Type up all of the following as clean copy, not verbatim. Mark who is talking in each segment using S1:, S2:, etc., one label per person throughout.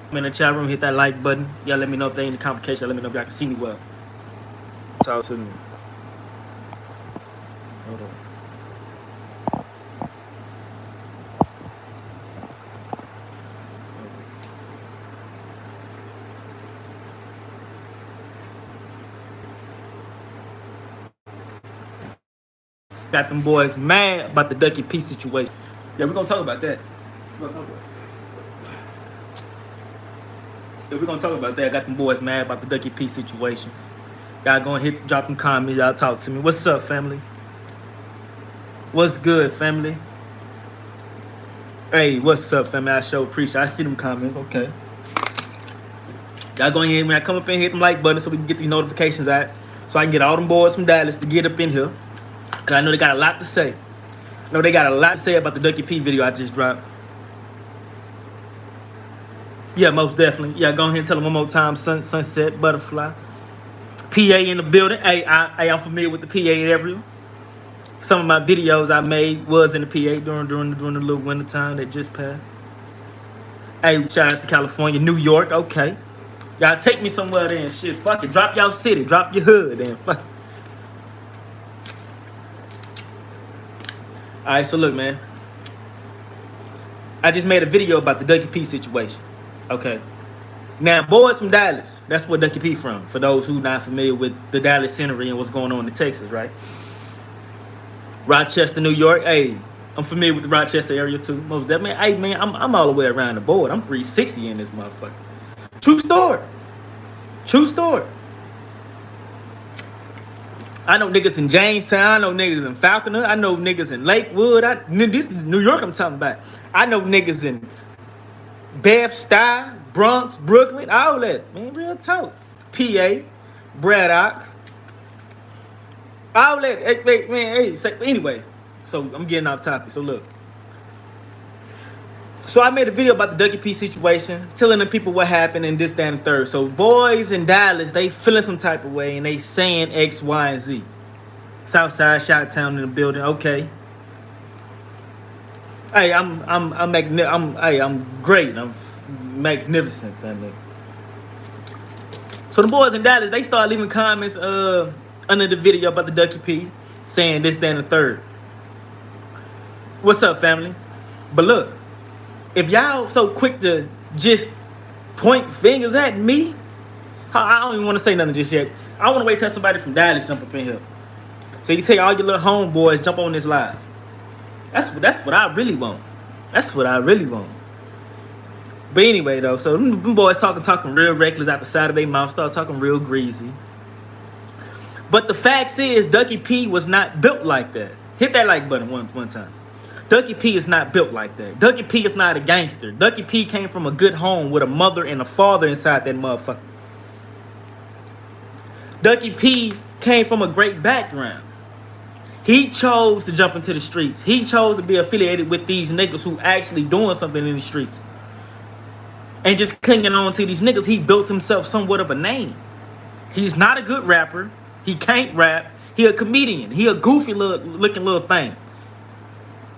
S1: I'm in the chat room, hit that like button. Y'all let me know if there ain't any complications. Let me know if y'all can see me well. Talk to me. Hold on. Got them boys mad about the Ducky P situation. Yeah, we're gonna talk about that. We're gonna talk about Yeah, we're gonna talk about that. Got them boys mad about the Ducky P situations. Y'all gonna drop them comments. Y'all talk to me. What's up, family? What's good, family? Hey, what's up, family? I sure appreciate. I see them comments. Okay. Y'all go ahead when I come up in here, hit them like button so we can get these notifications out. So I can get all them boys from Dallas to get up in here. Cause I know they got a lot to say. I know they got a lot to say about the Ducky P video I just dropped. Yeah, most definitely. Yeah, go ahead and tell them one more time. Sunset Butterfly. PA in the building. Hey, I'm familiar with the PA area. Some of my videos I made was in the PA during the little winter time that just passed. Hey, shout out to California, New York. Okay. Y'all take me somewhere there and shit. Fuck it. Drop y'all city. Drop your hood and fuck it. Alright, so look, man. I just made a video about the Ducky P situation. Okay. Now, boys from Dallas, that's where Ducky P from. For those who not familiar with the Dallas scenery and what's going on in Texas, right? Rochester, New York. Hey, I'm familiar with the Rochester area too. Most definitely. Hey, man, I'm all the way around the board. I'm 360 in this motherfucker. True story. True story. I know niggas in Jamestown. I know niggas in Falconer. I know niggas in Lakewood. This is New York I'm talking about. I know niggas in Bed-Stuy, Bronx, Brooklyn, all that. Man, real talk. PA, Braddock, all that. Hey, man, hey. So anyway, so I'm getting off topic. So look. So I made a video about the Ducky P situation, telling the people what happened and this, that, and the third. So boys in Dallas, they feeling some type of way and they saying X, Y, and Z. Southside, Chi-Town in the building. Okay. Hey, I'm great. I'm magnificent, family. So the boys in Dallas, they start leaving comments under the video about the Ducky P, saying this, that, and the third. What's up, family? But look. If y'all so quick to just point fingers at me, I don't even want to say nothing just yet. I want to wait till somebody from Dallas jump up in here. So you tell all your little homeboys jump on this live. That's what I really want. That's what I really want. But anyway, though, so them boys talking real reckless out the side of their mouth, start talking real greasy. But the facts is, Ducky P was not built like that. Hit that like button one time. Ducky P is not built like that. Ducky P is not a gangster. Ducky P came from a good home with a mother and a father inside that motherfucker. Ducky P came from a great background. He chose to jump into the streets. He chose to be affiliated with these niggas who actually doing something in the streets. And just clinging on to these niggas, he built himself somewhat of a name. He's not a good rapper. He can't rap. He a comedian. He a goofy looking little thing.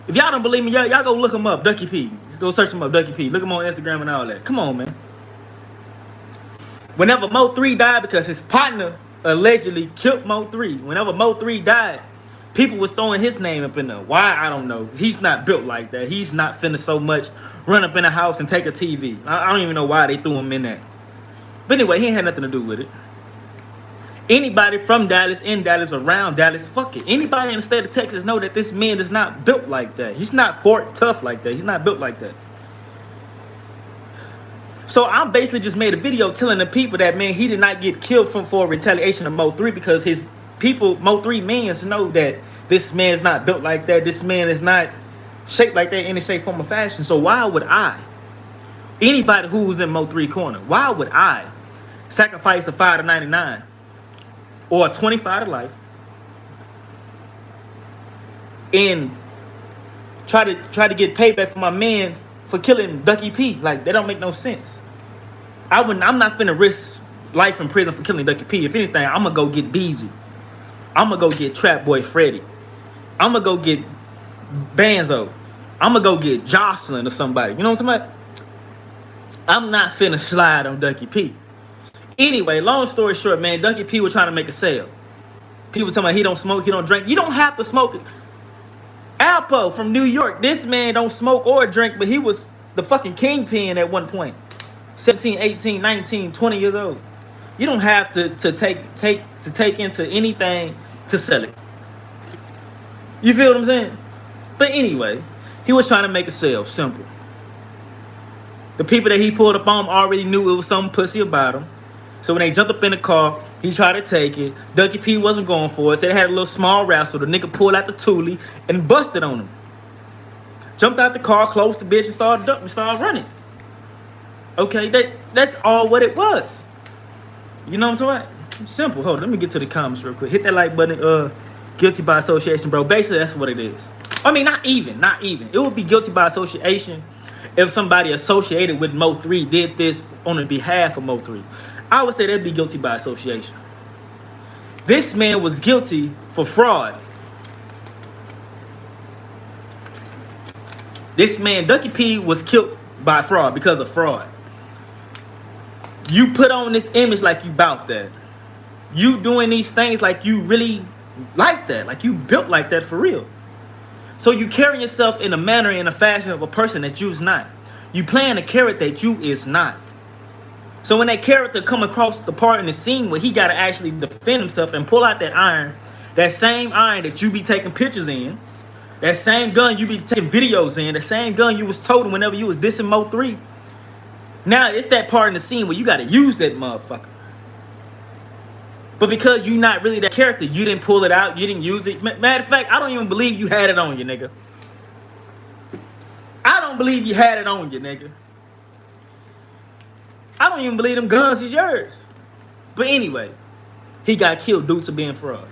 S1: If y'all don't believe me, y'all go look him up, Ducky P. Just go search him up, Ducky P. Look him on Instagram and all that. Come on, man. Whenever Mo3 died, because his partner allegedly killed Mo3. Whenever Mo3 died, people was throwing his name up in there. Why? I don't know. He's not built like that. He's not finna so much run up in a house and take a TV. I don't even know why they threw him in there. But anyway, he ain't had nothing to do with it. Anybody from Dallas, in Dallas, around Dallas, fuck it. Anybody in the state of Texas know that this man is not built like that. He's not Fort Tough like that. He's not built like that. So I basically just made a video telling the people that, man, he did not get killed for retaliation of Mo3 because his people, Mo3 mans, know that this man is not built like that. This man is not shaped like that in any shape, form, or fashion. So why would I, anybody who was in Mo3 corner, why would I sacrifice a 5 to 99? Or a 25 to life, and try to get payback for my man for killing Ducky P? Like, that don't make no sense. I'm not finna risk life in prison for killing Ducky P. If anything, I'm gonna go get Beezy. I'm gonna go get Trap Boy Freddy. I'm gonna go get Banzo. I'm gonna go get Jocelyn or somebody. You know what I'm talking about? I'm not finna slide on Ducky P. Anyway, long story short, man, Ducky P was trying to make a sale. People talking about he don't smoke, he don't drink. You don't have to smoke it. Alpo from New York, this man don't smoke or drink, but he was the fucking kingpin at one point. 17, 18, 19, 20 years old. You don't have to take into anything to sell it. You feel what I'm saying? But anyway, he was trying to make a sale. Simple. The people that he pulled up on already knew it was some pussy about him. So when they jumped up in the car, he tried to take it. Ducky P wasn't going for it. So they had a little small wrestle. The nigga pulled out the toolie and busted on him. Jumped out the car, closed the bitch, and started running. Okay, that's all what it was. You know what I'm talking about? It's simple. Hold on, let me get to the comments real quick. Hit that like button. Guilty by association, bro. Basically, that's what it is. I mean, not even. It would be guilty by association if somebody associated with Mo3 did this on the behalf of Mo3. I would say that'd be guilty by association. This man was guilty for fraud. This man, Ducky P, was killed by fraud because of fraud. You put on this image like you bout that. You doing these things like you really like that. Like you built like that for real. So you carry yourself in a manner, in a fashion of a person that you's not. You playing a character that you is not. So when that character come across the part in the scene where he got to actually defend himself and pull out that iron, that same iron that you be taking pictures in, that same gun you be taking videos in, the same gun you was toting whenever you was dissing Mo3. Now it's that part in the scene where you got to use that motherfucker. But because you not really that character, you didn't pull it out, you didn't use it. Matter of fact, I don't even believe you had it on you, nigga. I don't believe you had it on you, nigga. I don't even believe them guns is yours. But anyway, he got killed due to being fraud.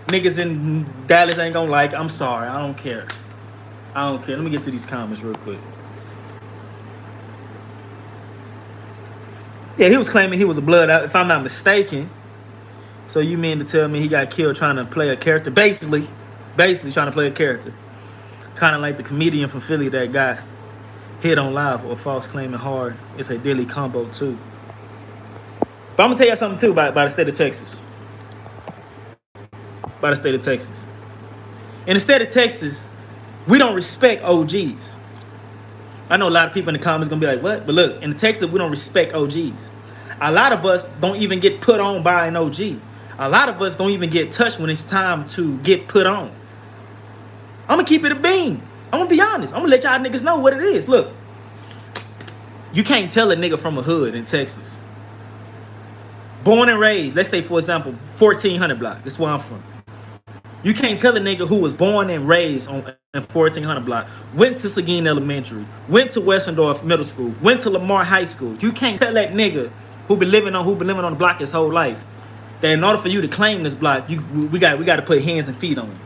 S1: Niggas in Dallas ain't gonna like it. I'm sorry. I don't care. I don't care. Let me get to these comments real quick. Yeah, he was claiming he was a blood out, if I'm not mistaken. So you mean to tell me he got killed trying to play a character? Basically trying to play a character. Kind of like the comedian from Philly that got hit on live or false claiming hard. It's a daily combo too. But I'm gonna tell you something too about the state of Texas. By the state of Texas. In the state of Texas, we don't respect OGs. I know a lot of people in the comments gonna be like, what? But look, in Texas, we don't respect OGs. A lot of us don't even get put on by an OG. A lot of us don't even get touched when it's time to get put on. I'm gonna keep it a bean. I'm gonna be honest. I'm gonna let y'all niggas know what it is. Look, you can't tell a nigga from a hood in Texas. Born and raised, let's say for example, 1400 block. That's where I'm from. You can't tell a nigga who was born and raised on 1400 block, went to Seguin Elementary, went to Westendorf Middle School, went to Lamar High School. You can't tell that nigga who been living on the block his whole life that in order for you to claim this block, we got to put hands and feet on you.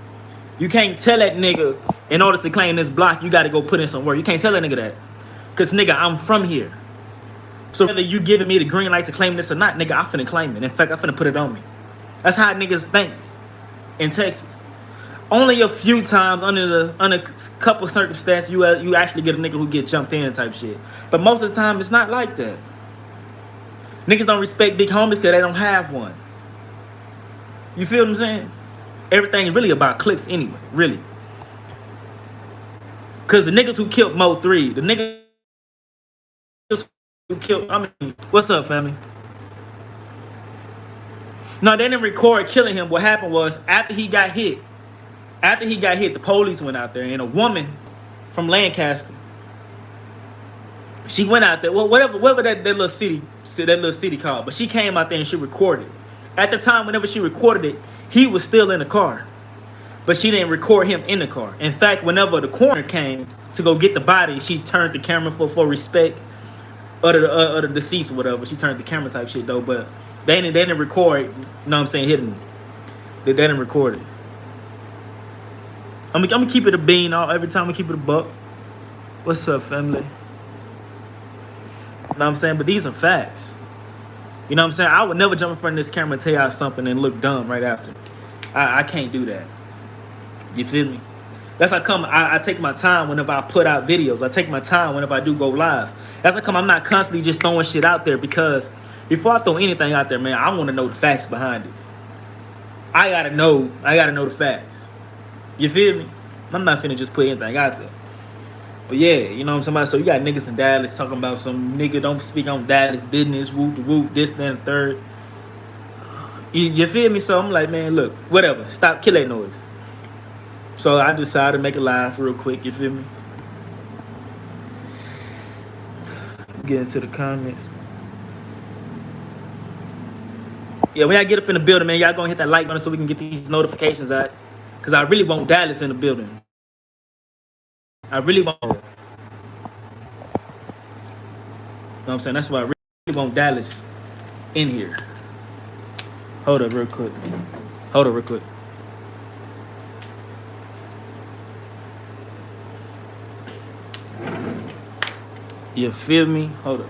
S1: You can't tell that nigga in order to claim this block, you got to go put in some work. You can't tell that nigga that. Because, nigga, I'm from here. So whether you giving me the green light to claim this or not, nigga, I finna claim it. In fact, I finna put it on me. That's how niggas think in Texas. Only a few times under a couple circumstances you actually get a nigga who get jumped in type shit. But most of the time, it's not like that. Niggas don't respect big homies because they don't have one. You feel what I'm saying? Everything is really about clicks anyway, really. Because the niggas who killed Mo3, the niggas who killed, what's up, family? No, they didn't record killing him. What happened was, after he got hit, the police went out there, and a woman from Lancaster, she went out there, well, whatever that little city called, but she came out there and she recorded. At the time, whenever she recorded it, he was still in the car, but she didn't record him in the car. In fact, whenever the coroner came to go get the body, she turned the camera for respect of the deceased or whatever. She turned the camera type shit though, but they didn't record, you know what I'm saying, hidden. They didn't record it. I'm gonna keep it a bean every time I keep it a buck. What's up, family? You know what I'm saying? But these are facts. You know what I'm saying? I would never jump in front of this camera and tell y'all something and look dumb right after. I can't do that. You feel me? That's how come I take my time whenever I put out videos. I take my time whenever I do go live. That's how come I'm not constantly just throwing shit out there, because before I throw anything out there, man, I want to know the facts behind it. I gotta know the facts. You feel me? I'm not finna just put anything out there. But yeah, you know what I'm saying? So you got niggas in Dallas talking about some nigga don't speak on Dallas business, whoop the whoop, this, that, and the third. You feel me? So I'm like, man, look, whatever. Stop, kill that noise. So I decided to make a live real quick, you feel me? Get into the comments. Yeah, when y'all get up in the building, man, y'all gonna hit that like button so we can get these notifications out. Because I really want Dallas in the building. I really want. You know what I'm saying? That's why I really want Dallas in here. Hold up real quick. You feel me? Hold up.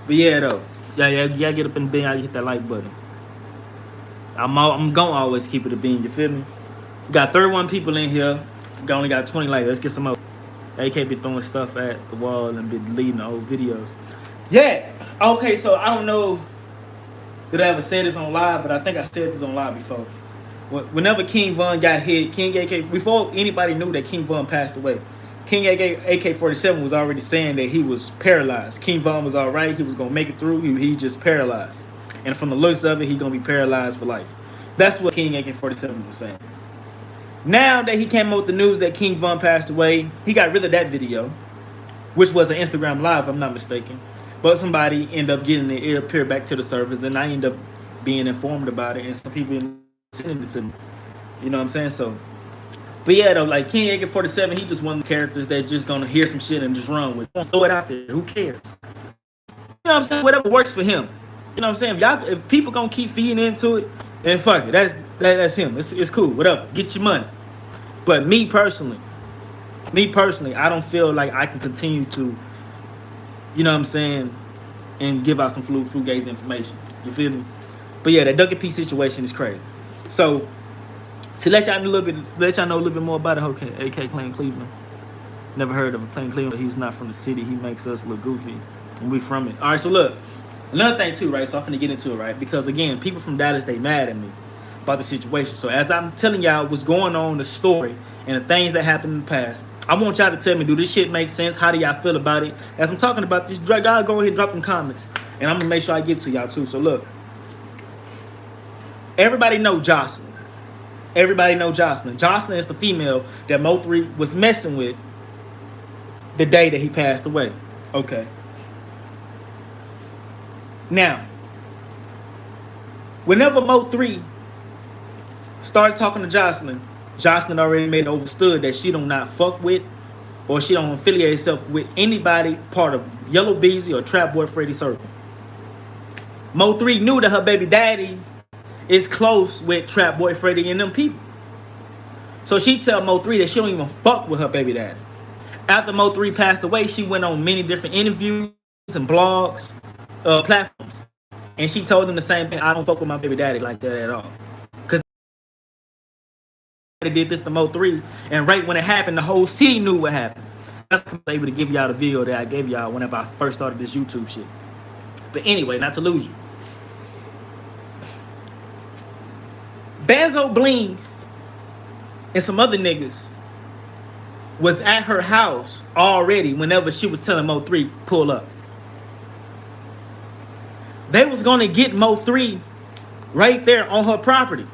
S1: But yeah, though. Yeah, get up in the bin. I hit that like button. I'm gonna always keep it a bean. You feel me? We got 31 people in here. We only got 20 likes. Let's get some more. AK be throwing stuff at the wall and be deleting the old videos. Yeah. Okay, so I don't know did I ever say this on live, but I think I said this on live before. Whenever King Von got hit, King AK, before anybody knew that King Von passed away, King AK-47 was already saying that he was paralyzed. King Von was all right. He was going to make it through. He just paralyzed. And from the looks of it, he going to be paralyzed for life. That's what King AK-47 was saying. Now that he came out with the news that King Von passed away, he got rid of that video, which was an Instagram live, if I'm not mistaken. But somebody ended up getting it. It appeared back to the service, and I ended up being informed about it, and some people sending it to me. You know what I'm saying? So, but yeah, though, like King AK-47, he just one of the characters that just gonna hear some shit and just run with it. Throw it out there. Who cares? You know what I'm saying? Whatever works for him. You know what I'm saying? If people gonna keep feeding into it, then fuck it. That's him. It's cool. Whatever. Get your money. But me personally, I don't feel like I can continue to, you know what I'm saying, and give out some fugazi information. You feel me? But yeah, that Ducky P situation is crazy. So to let y'all know a little bit more about it, okay, AK claim Cleveland. Never heard of him. Claim Cleveland. He's not from the city. He makes us look goofy, and we from it. All right, so look, another thing too, right? So I'm finna get into it, right? Because again, people from Dallas, they mad at me about the situation. So as I'm telling y'all what's going on, the story, and the things that happened in the past, I want y'all to tell me, do this shit make sense? How do y'all feel about it? As I'm talking about this, y'all go ahead and drop them comments, and I'm gonna make sure I get to y'all too. So look, everybody know Jocelyn. Jocelyn is the female that Mo3 was messing with the day that he passed away. Okay. Now, whenever Mo3 started talking to Jocelyn already made it understood that she do not fuck with, or she don't affiliate herself with anybody part of Yellow Beezy or Trap Boy Freddy Circle. Mo3 knew that her baby daddy is close with Trap Boy Freddy and them people. So she tell Mo3 that she don't even fuck with her baby daddy. After Mo3 passed away, she went on many different interviews and blogs, platforms. And she told them the same thing. I don't fuck with my baby daddy like that at all. Because they did this to Mo3. And right when it happened, the whole city knew what happened. That's why I was able to give y'all the video that I gave y'all whenever I first started this YouTube shit. But anyway, not to lose you. Banzo Bling and some other niggas was at her house already whenever she was telling Mo3 pull up. They was gonna get Mo3 right there on her property.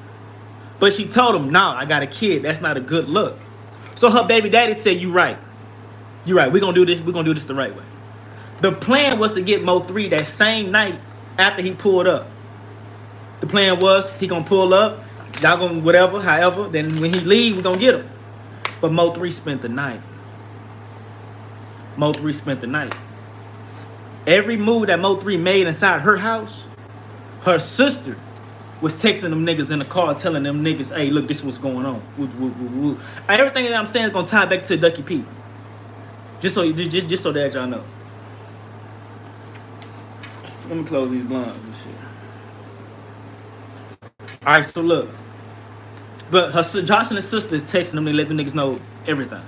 S1: But she told him, nah, I got a kid. That's not a good look. So her baby daddy said, you right. We're gonna do this the right way. The plan was to get Mo3 that same night after he pulled up. The plan was he gonna pull up, y'all gonna whatever, however, then when he leave, we gonna get him. But Mo3 spent the night. Every move that Mo3 made inside her house, her sister was texting them niggas in the car, telling them niggas, hey, look, this is what's going on. Woo, woo, woo, woo. Everything that I'm saying is gonna tie back to Ducky P. Just so that y'all know. Let me close these blinds and shit. All right, so look, but Jocelyn's sister is texting them to let them niggas know everything.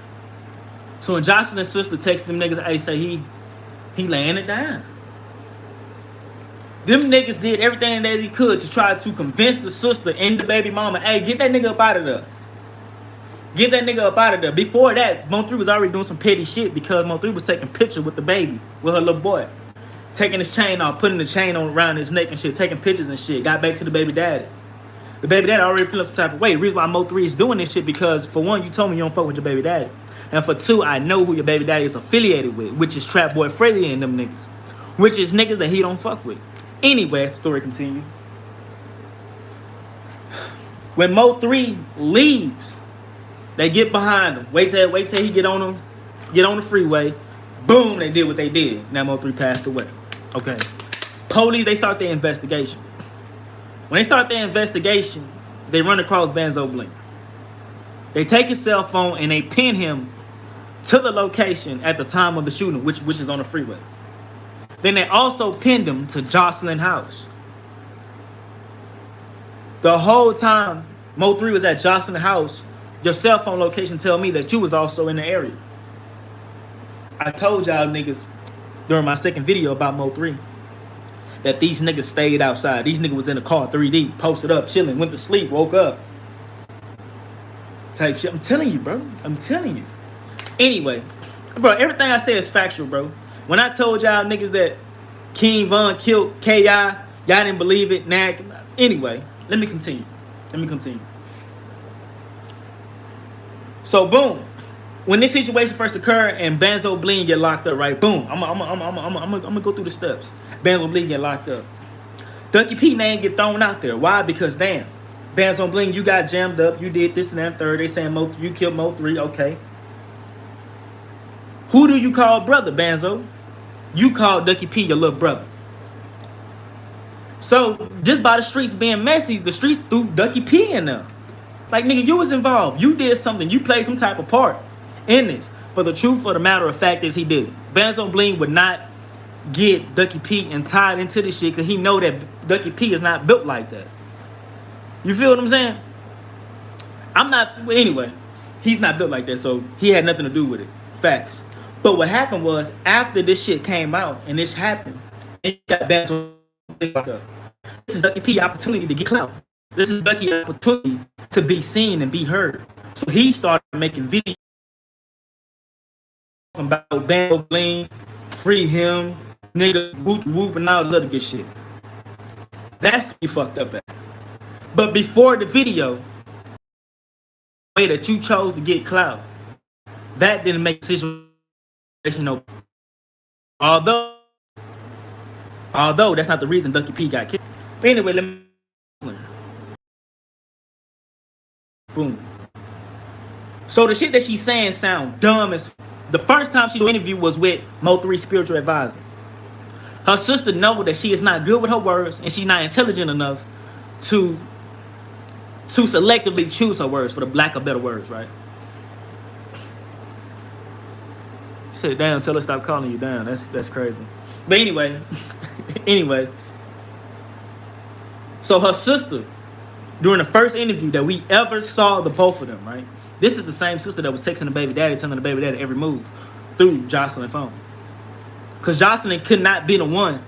S1: So when Jocelyn's sister texts them niggas, hey, say he laying it down. Them niggas did everything that he could to try to convince the sister and the baby mama, hey, get that nigga up out of there. Get that nigga up out of there. Before that, Mo3 was already doing some petty shit because Mo3 was taking pictures with the baby, with her little boy. Taking his chain off, putting the chain on around his neck and shit, taking pictures and shit. Got back to the baby daddy. The baby daddy already feeling some type of way. The reason why Mo3 is doing this shit because, for one, you told me you don't fuck with your baby daddy. And for two, I know who your baby daddy is affiliated with, which is Trap Boy Freddy and them niggas. Which is niggas that he don't fuck with. Anyway, as the story continues. When Mo3 leaves, they get behind him. Wait till he get on the freeway. Boom, they did what they did. Now Mo3 passed away. Okay. Police, they start their investigation. When they start their investigation, they run across Benzo Bling. They take his cell phone and they pin him to the location at the time of the shooting, which is on the freeway. Then they also pinned him to Jocelyn's house. The whole time Mo3 was at Jocelyn's house, your cell phone location tell me that you was also in the area. I told y'all niggas during my second video about Mo3 that these niggas stayed outside. These niggas was in the car 3D, posted up, chilling, went to sleep, woke up. Type shit. I'm telling you, bro. I'm telling you. Anyway, bro, everything I say is factual, bro. When I told y'all niggas that King Von killed K.I., y'all didn't believe it. Nah. Anyway, let me continue. So, boom. When this situation first occurred and Benzo Bling get locked up, right? Boom. I'm gonna go through the steps. Benzo Bling get locked up. Ducky P name get thrown out there. Why? Because damn, Benzo Bling, you got jammed up. You did this and that and third. They saying you killed Mo3. Okay. Who do you call brother, Benzo? You call Ducky P your little brother. So just by the streets being messy, the streets threw Ducky P in there. Like, nigga, you was involved. You did something. You played some type of part in this. But the truth of the matter of fact is he did it. Benzo Bling would not get Ducky P and tied into this shit because he know that Ducky P is not built like that. You feel what I'm saying? Anyway, he's not built like that, so he had nothing to do with it. Facts. But what happened was, after this shit came out and this happened, and you got Benzo Bling locked up. This is Ducky P opportunity to get clout. This is Ducky's opportunity to be seen and be heard. So he started making videos about Benzo Bling, free him, nigga, whoop, and all this other good shit. That's what you fucked up at. But before the video, the way that you chose to get clout, that didn't make the situation open. Although that's not the reason Ducky P got killed. But anyway, let me. Boom. So the shit that she's saying sound dumb as. The first time she did an interview was with Mo3's spiritual advisor. Her sister knows that she is not good with her words and she's not intelligent enough to selectively choose her words, for the lack of better words, right? Sit down, tell her stop calling you down. That's crazy. But anyway, so her sister, during the first interview that we ever saw the both of them, right? This is the same sister that was texting the baby daddy, telling the baby daddy every move through Jocelyn's phone. Because Jocelyn could not be the one.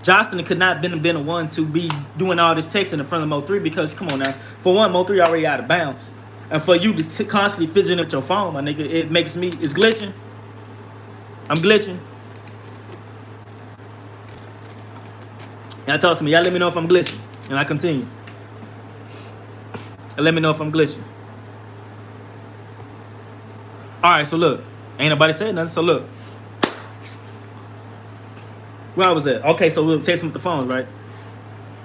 S1: Jocelyn could not been the one to be doing all this texting in front of Mo3 because, come on now, for one, Mo3 already out of bounds. And for you to constantly fidgeting with your phone, my nigga, it's glitching. I'm glitching. Y'all talk to me. Y'all let me know if I'm glitching. And I continue. And let me know if I'm glitching. Alright, so look. Ain't nobody said nothing, so look. Where I was at? Okay, so we'll texting with the phones, right?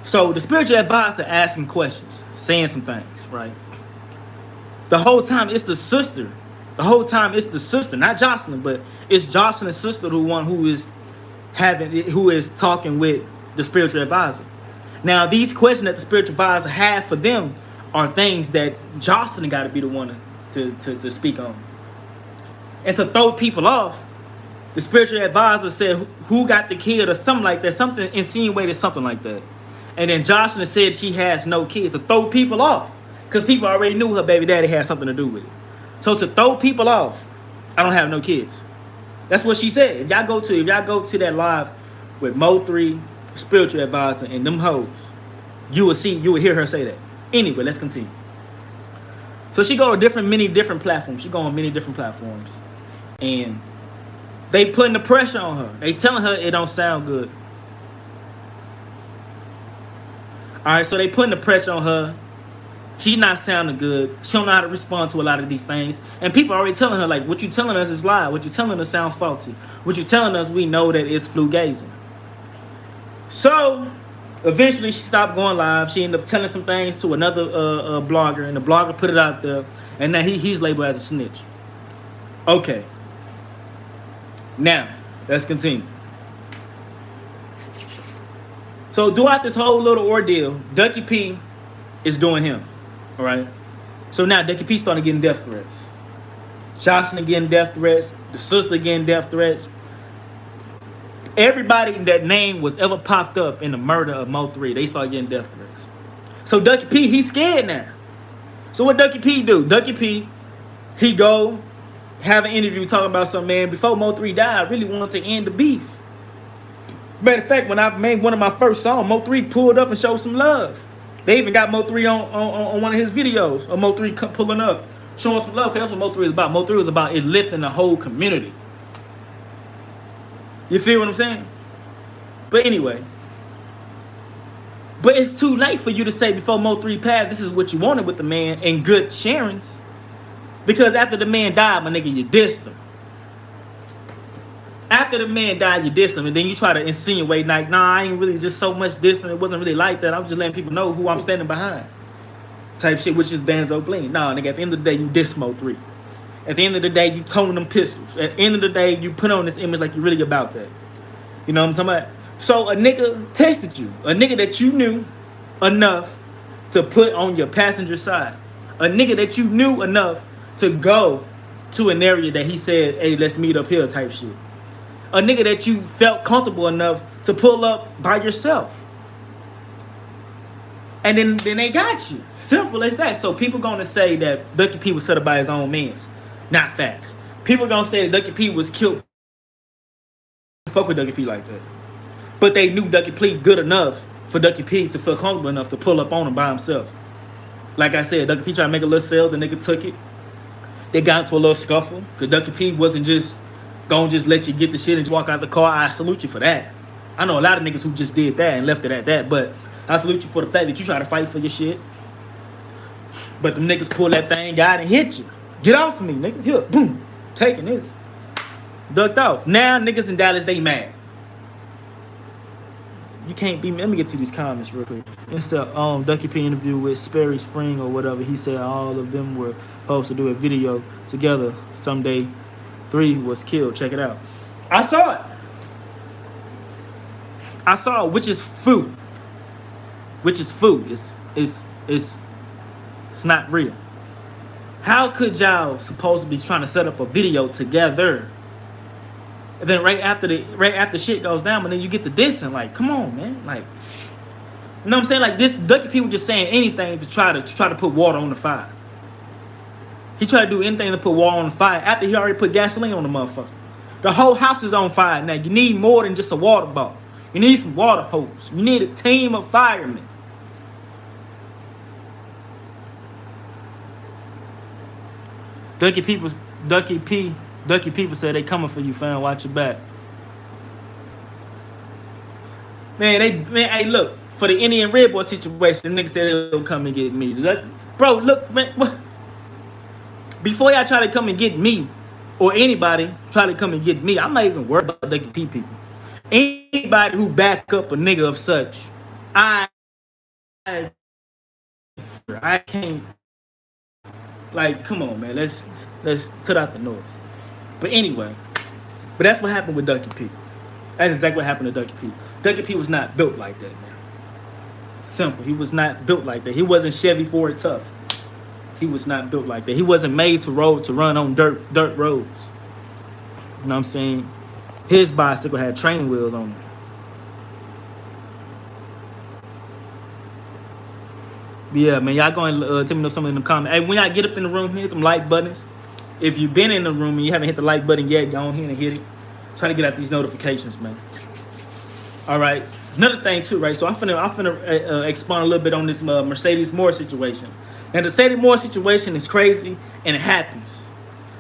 S1: So the spiritual advisor asking questions, saying some things, right? The whole time it's the sister. The whole time it's the sister, not Jocelyn, but it's Jocelyn's sister, who is talking with the spiritual advisor. Now, these questions that the spiritual advisor had for them are things that Jocelyn got to be the one to speak on. And to throw people off, the spiritual advisor said, who got the kid or something like that, something insinuated something like that. And then Jocelyn said she has no kids to throw people off. Because people already knew her baby daddy had something to do with it. So to throw people off, I don't have no kids. That's what she said. If y'all go to that live with Mo3, spiritual advisor, and them hoes, you will hear her say that. Anyway, let's continue. So she go to many different platforms. She go on many different platforms. And they putting the pressure on her. They telling her it don't sound good. All right, so they putting the pressure on her. She's not sounding good. She don't know how to respond to a lot of these things. And people are already telling her, like, what you telling us is lie. What you telling us sounds faulty. What you telling us, we know that it's flugazing. So, eventually, she stopped going live. She ended up telling some things to another blogger. And the blogger put it out there. And now he's labeled as a snitch. Okay. Now, let's continue. So, throughout this whole little ordeal, Ducky P is doing him. All right. So now Ducky P started getting death threats. Jocelyn getting death threats. The sister getting death threats. Everybody that name was ever popped up in the murder of Mo3, they started getting death threats. So Ducky P, he's scared now. So what Ducky P do? Ducky P, he go have an interview talking about some man before Mo3 died. I really wanted to end the beef. Matter of fact, when I made one of my first songs, Mo3 pulled up and showed some love. They even got Mo3 on one of his videos of Mo3 pulling up, showing some love, because that's what Mo3 is about. Mo3 was about it lifting the whole community. You feel what I'm saying? But anyway. But it's too late for you to say before Mo3 passed, this is what you wanted with the man and good sharings. Because after the man died, my nigga, you dissed him. After the man died, you diss him, and then you try to insinuate, like, nah, I ain't really just so much dissing. It wasn't really like that. I was just letting people know who I'm standing behind. Type shit, which is Banzo Bling. Nah, nigga, at the end of the day, you diss Mo3. At the end of the day, you tone them pistols. At the end of the day, you put on this image like you're really about that. You know what I'm talking about? So a nigga tested you. A nigga that you knew enough to put on your passenger side. A nigga that you knew enough to go to an area that he said, hey, let's meet up here type shit. A nigga that you felt comfortable enough to pull up by yourself. And then they got you. Simple as that. So people gonna say that Ducky P was set up by his own mans. Not facts. People gonna say that Ducky P was killed. Fuck with Ducky P like that. But they knew Ducky P good enough for Ducky P to feel comfortable enough to pull up on him by himself. Like I said, Ducky P tried to make a little sale, the nigga took it. They got into a little scuffle. Cause Ducky P wasn't just gonna just let you get the shit and walk out the car. I salute you for that. I know a lot of niggas who just did that and left it at that, but I salute you for the fact that you try to fight for your shit. But them niggas pull that thing out and hit you. Get off of me, nigga. Here, boom. Taking this. Ducked off. Now niggas in Dallas, they mad. You can't be. Let me get to these comments real quick. It's a Ducky P interview with Sperry Spring or whatever. He said all of them were supposed to do a video together someday. 3 was killed. Check it out. I saw it. I saw it, which is food. Which is food. It's not real. How could y'all supposed to be trying to set up a video together? And then right after shit goes down, but then you get the dissing. Like, come on, man. Like, you know what I'm saying? Like this Ducky P was just saying anything to try to put water on the fire. He tried to do anything to put water on the fire after he already put gasoline on the motherfucker. The whole house is on fire now. You need more than just a water bottle. You need some water hose. You need a team of firemen. Ducky people said they coming for you, fam. Watch your back. Man, hey, look, for the Indian Red Boy situation, the niggas said they'll come and get me. Bro, look, man, what? Before y'all try to come and get me, or anybody try to come and get me, I'm not even worried about Ducky P people. Anybody who back up a nigga of such, I can't. Like, come on, man. Let's cut out the noise. But anyway, but that's what happened with Ducky P. That's exactly what happened to Ducky P. Ducky P was not built like that, man. Simple. He was not built like that. He wasn't Chevy Ford tough. He was not built like that. He wasn't made to run on dirt roads. You know what I'm saying? His bicycle had training wheels on it. But yeah, man, y'all go and tell me know something in the comments. Hey, when y'all get up in the room, hit them like buttons. If you've been in the room and you haven't hit the like button yet, y'all here and hit it. Try to get out these notifications, man. All right. Another thing too, right? So I'm finna expand a little bit on this Mercedes Moore situation. Now, the Mercedes Moore situation is crazy, and it happens.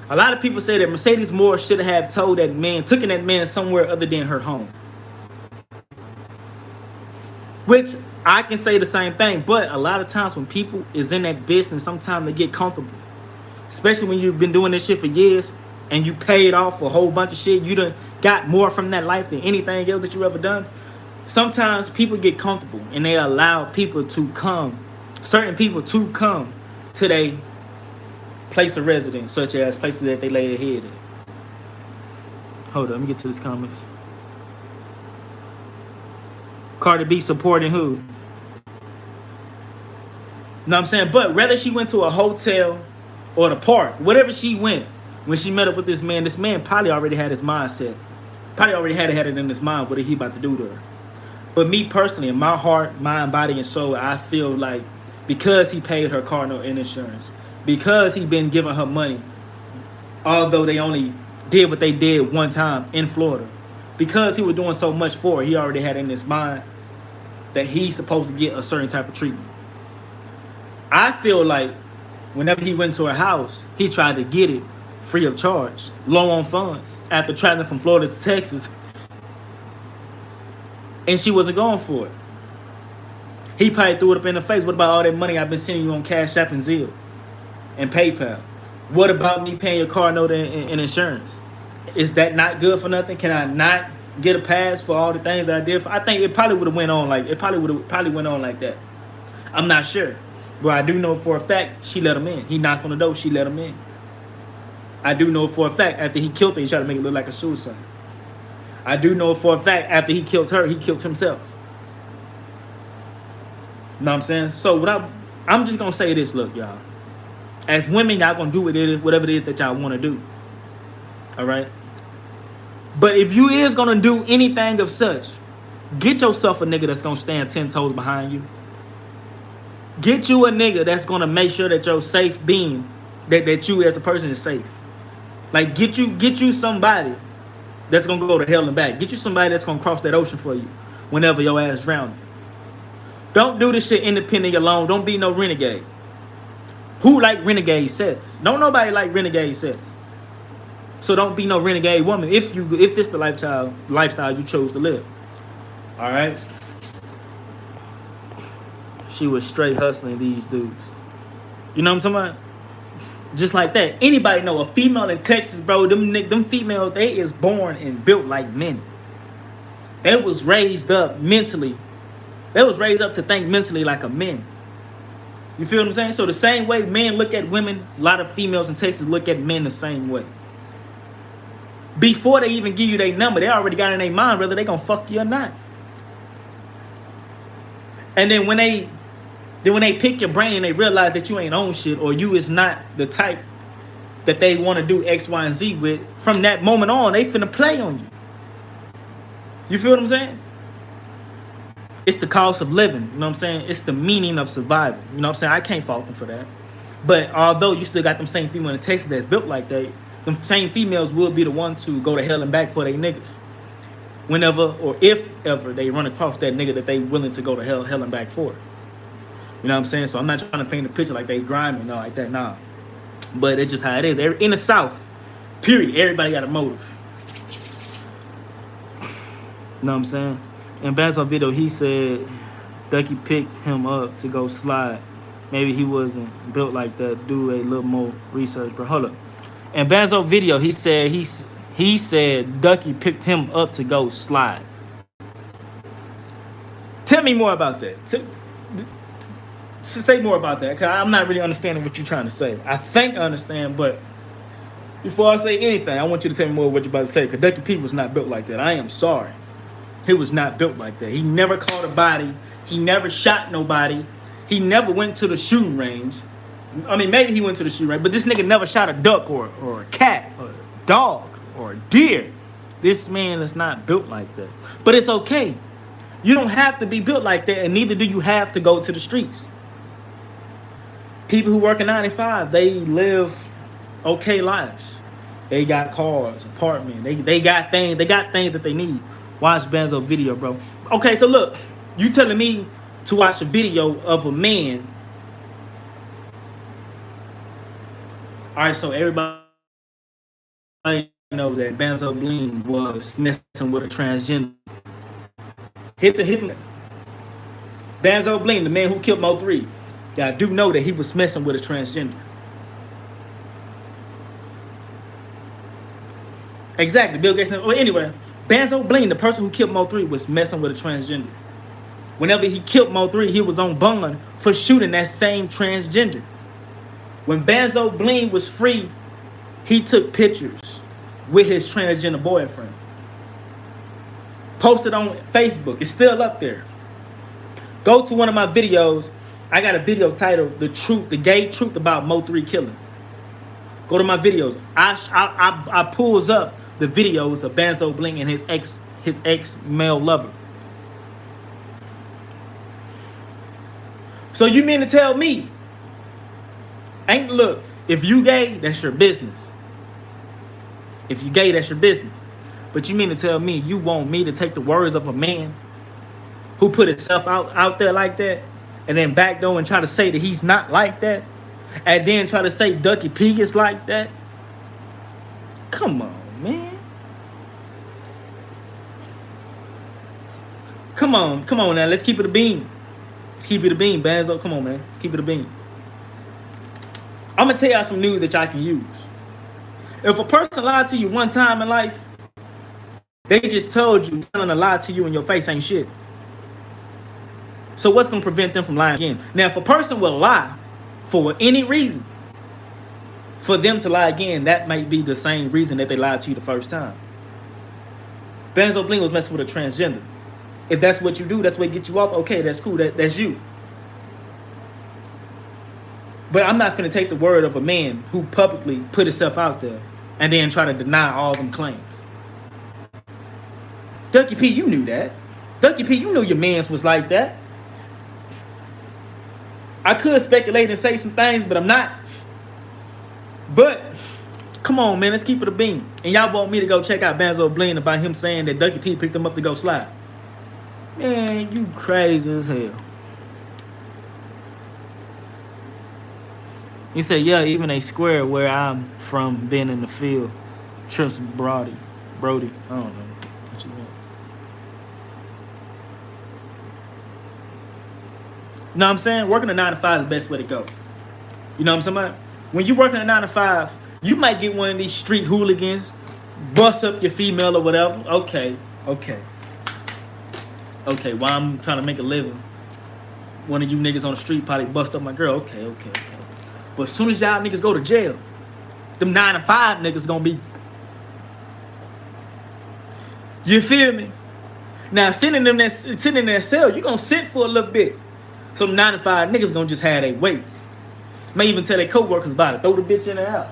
S1: A lot of people say that Mercedes Moore should have told that man, taken that man somewhere other than her home. Which I can say the same thing, but a lot of times when people is in that business, sometimes they get comfortable. Especially when you've been doing this shit for years and you paid off a whole bunch of shit. You done got more from that life than anything else that you ever done. Sometimes people get comfortable and they allow people to come, certain people to come to their place of residence, such as places that they lay their head in. Hold on, let me get to this comments. Cardi B supporting who? Know what I'm saying? But whether she went to a hotel or the park, whatever she went, when she met up with this man probably already had his mindset. Probably already had it in his mind what he about to do to her. But me personally, in my heart, mind, body, and soul, I feel like because he paid her car note and insurance, because he been giving her money, although they only did what they did one time in Florida, because he was doing so much for her, he already had in his mind that he's supposed to get a certain type of treatment. I feel like whenever he went to her house, he tried to get it free of charge, low on funds, after traveling from Florida to Texas, and she wasn't going for it. He probably threw it up in her face. What about all that money I've been sending you on Cash App and Zelle and PayPal? What about me paying your car note and insurance? Is that not good for nothing? Can I not get a pass for all the things that I did? I think it probably would have went on like went on like that. I'm not sure, but I do know for a fact she let him in. He knocked on the door. She let him in. I do know for a fact after he killed her, he tried to make it look like a suicide. I do know for a fact after he killed her, he killed himself. You know what I'm saying? So I'm just gonna say this, look, y'all. As women, y'all gonna do whatever it is that y'all wanna do. All right? But if you is gonna do anything of such, get yourself a nigga that's gonna stand 10 toes behind you. Get you a nigga that's gonna make sure that you're safe being, that you as a person is safe. Like get you somebody that's gonna go to hell and back. Get you somebody that's gonna cross that ocean for you whenever your ass drowning. Don't do this shit independent alone. Don't be no renegade. Who like renegade sets? Don't nobody like renegade sets. So don't be no renegade woman if this the lifestyle you chose to live. All right. She was straight hustling these dudes. You know what I'm talking about? Just like that. Anybody know a female in Texas, bro? Them females, they is born and built like men. They was raised up mentally. They was raised up to think mentally like a man. You feel what I'm saying? So the same way men look at women, a lot of females in Texas look at men the same way. Before they even give you their number, they already got in their mind whether they gonna fuck you or not. And then when they pick your brain and they realize that you ain't on shit or you is not the type that they want to do X, Y, and Z with, from that moment on, they finna play on you. You feel what I'm saying? It's the cost of living. You know what I'm saying? It's the meaning of survival. You know what I'm saying? I can't fault them for that. But although you still got them same females in Texas that's built like that, them same females will be the ones to go to hell and back for their niggas. Whenever or if ever they run across that nigga that they willing to go to hell and back for. You know what I'm saying? So I'm not trying to paint a picture like they grimy, no, like that, nah. But it's just how it is. In the South, period, everybody got a motive. You know what I'm saying? In Bazo's video, he said Ducky picked him up to go slide. Maybe he wasn't built like that. Do a little more research, bro. Hold up. In Bazo's video, he said Ducky picked him up to go slide. Tell me more about that. Say more about that, because I'm not really understanding what you're trying to say. I think I understand, but before I say anything, I want you to tell me more what you're about to say, because Ducky P was not built like that. I am sorry. He was not built like that. He never caught a body. He never shot nobody. He never went to the shooting range. I mean, maybe he went to the shooting range, but this nigga never shot a duck or a cat or a dog or a deer. This man is not built like that. But it's okay. You don't have to be built like that, and neither do you have to go to the streets. People who work in 9 to 5, they live okay lives. They got cars, apartment. They got things. They got things that they need. Watch Benzo video, bro. Okay, so look, you telling me to watch a video of a man. All right, so everybody knows that Benzo Bling was messing with a transgender. Hit me. Benzo Bling, the man who killed Mo3. Y'all do know that he was messing with a transgender. Exactly, Bill Gates. Well, anyway, Benzo Bling, the person who killed Mo3, was messing with a transgender. Whenever he killed Mo3, he was on bond for shooting that same transgender. When Benzo Bling was free, he took pictures with his transgender boyfriend. Posted on Facebook. It's still up there. Go to one of my videos. I got a video titled "The Truth, the Gay Truth About Mo3 Killing." Go to my videos. I pulls up the videos of Benzo Bling and his ex male lover. So you mean to tell me, look, if you gay, that's your business. If you gay, that's your business. But you mean to tell me you want me to take the words of a man who put himself out there like that, and then backdoor and try to say that he's not like that, and then try to say Ducky P is like that? Come on, man. Come on now. Let's keep it a beam. Let's keep it a beam, Benzo. Come on, man. Keep it a beam. I'm gonna tell y'all some news that y'all can use. If a person lied to you one time in life, they just told you telling a lie to you in your face ain't shit. So what's gonna prevent them from lying again? Now, if a person will lie for any reason, for them to lie again, that might be the same reason that they lied to you the first time. Benzo Bling was messing with a transgender. If that's what you do, that's what get you off. Okay, that's cool. That's you. But I'm not finna take the word of a man who publicly put himself out there and then try to deny all them claims. Ducky P, you knew that. Ducky P, you knew your mans was like that. I could speculate and say some things, but I'm not. But come on, man, let's keep it a beam. And y'all want me to go check out Benzo Bling about him saying that Ducky P picked him up to go slide. Man, you crazy as hell. He said, yeah, even a square where I'm from being in the field. Trips Brody. I don't know what you mean. You know what I'm saying? Working a 9 to 5 is the best way to go. You know what I'm saying? When you working a 9 to 5, you might get one of these street hooligans, bust up your female or whatever. Okay. While I'm trying to make a living, one of you niggas on the street probably bust up my girl. Okay. But as soon as y'all niggas go to jail, them 9 to 5 niggas gonna be. You feel me? Now sitting in that cell, you gonna sit for a little bit. So them 9 to 5 niggas gonna just have their weight. May even tell their co-workers about it. Throw the bitch in there out.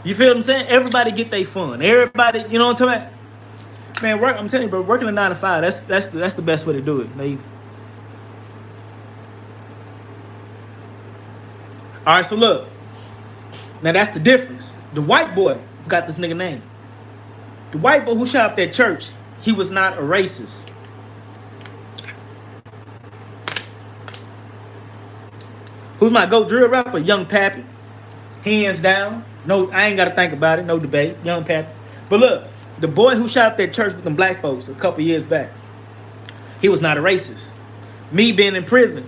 S1: You feel what I'm saying? Everybody get their fun. Everybody, you know what I'm talking about? Man, I'm telling you, bro, working a 9 to 5, that's the best way to do it. All right, so look. Now that's the difference. The white boy got this nigga name. The white boy who shot up that church, he was not a racist. Who's my GOAT drill rapper? Young Pappy. Hands down. No, I ain't got to think about it. No debate. Young Pappy. But look, the boy who shot up that church with them black folks a couple years back, he was not a racist. Me being in prison,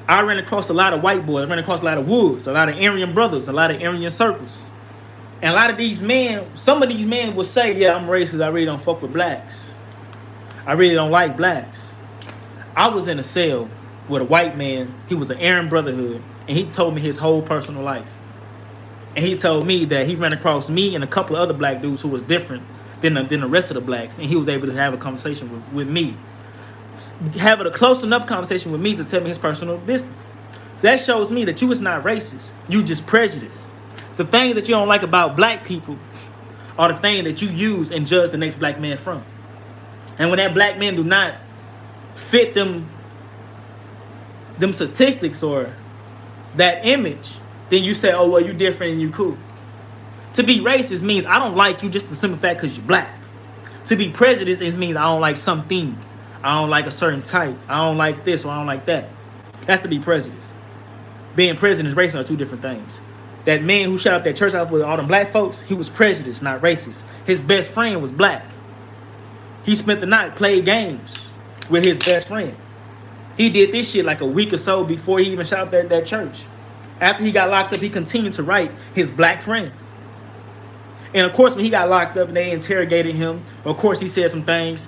S1: I ran across a lot of white boys. I ran across a lot of woods, a lot of Aryan brothers, a lot of Aryan circles. And a lot of these men, some of these men will say, yeah, I'm racist. I really don't fuck with blacks. I really don't like blacks. I was in a cell with a white man. He was an Aryan Brotherhood. And he told me his whole personal life. And he told me that he ran across me and a couple of other black dudes who was different than the rest of the blacks. And he was able to have a conversation with me. Having a close enough conversation with me to tell me his personal business. So that shows me that you is not racist. You just prejudiced. The thing that you don't like about black people are the thing that you use and judge the next black man from. And when that black man do not fit them statistics or that image, then you say, oh, well, you different and you cool. To be racist means I don't like you just the simple fact because you're black. To be prejudiced, it means I don't like something. I don't like a certain type. I don't like this or I don't like that. That's to be prejudiced. Being prejudiced and racist are two different things. That man who shot up that church house with all them black folks, he was prejudiced, not racist. His best friend was black. He spent the night, played games with his best friend. He did this shit like a week or so before he even shot up that church. After he got locked up, he continued to write his black friend. And of course, when he got locked up and they interrogated him, of course he said some things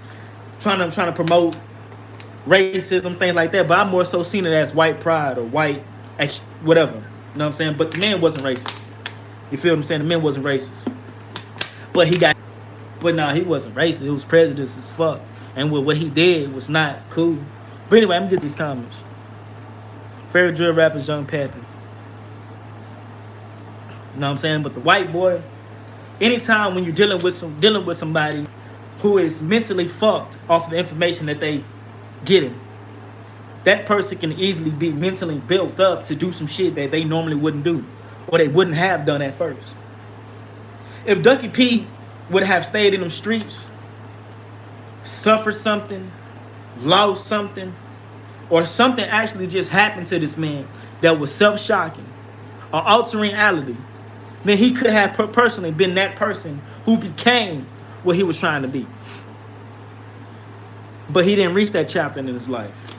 S1: trying to promote racism, things like that. But I more so seen it as white pride or white whatever. You know what I'm saying? But the man wasn't racist. You feel what I'm saying? The man wasn't racist. But nah, he wasn't racist. It was prejudiced as fuck. And what he did was not cool. But anyway, I'm gonna get to these comments. Favorite drill rappers, Young Pappy. You know what I'm saying? But the white boy, anytime when you're dealing with somebody who is mentally fucked off of the information that they getting, that person can easily be mentally built up to do some shit that they normally wouldn't do or they wouldn't have done at first. If Ducky P would have stayed in them streets, suffered something, lost something, or something actually just happened to this man that was self-shocking or altering reality, then he could have personally been that person who became what he was trying to be. But he didn't reach that chapter in his life.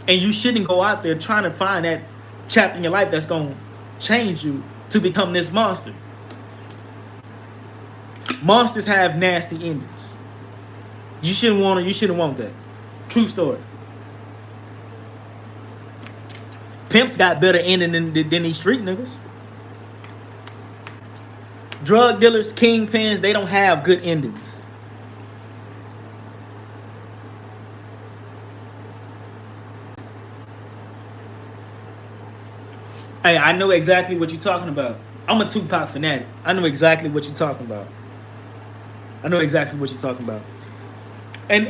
S1: And you shouldn't go out there trying to find that chapter in your life that's going to change you to become this monster. Monsters have nasty endings. You shouldn't want that. True story. Pimps got better ending than these street niggas. Drug dealers, kingpins, they don't have good endings. Hey, I know exactly what you're talking about. I'm a Tupac fanatic. I know exactly what you're talking about. And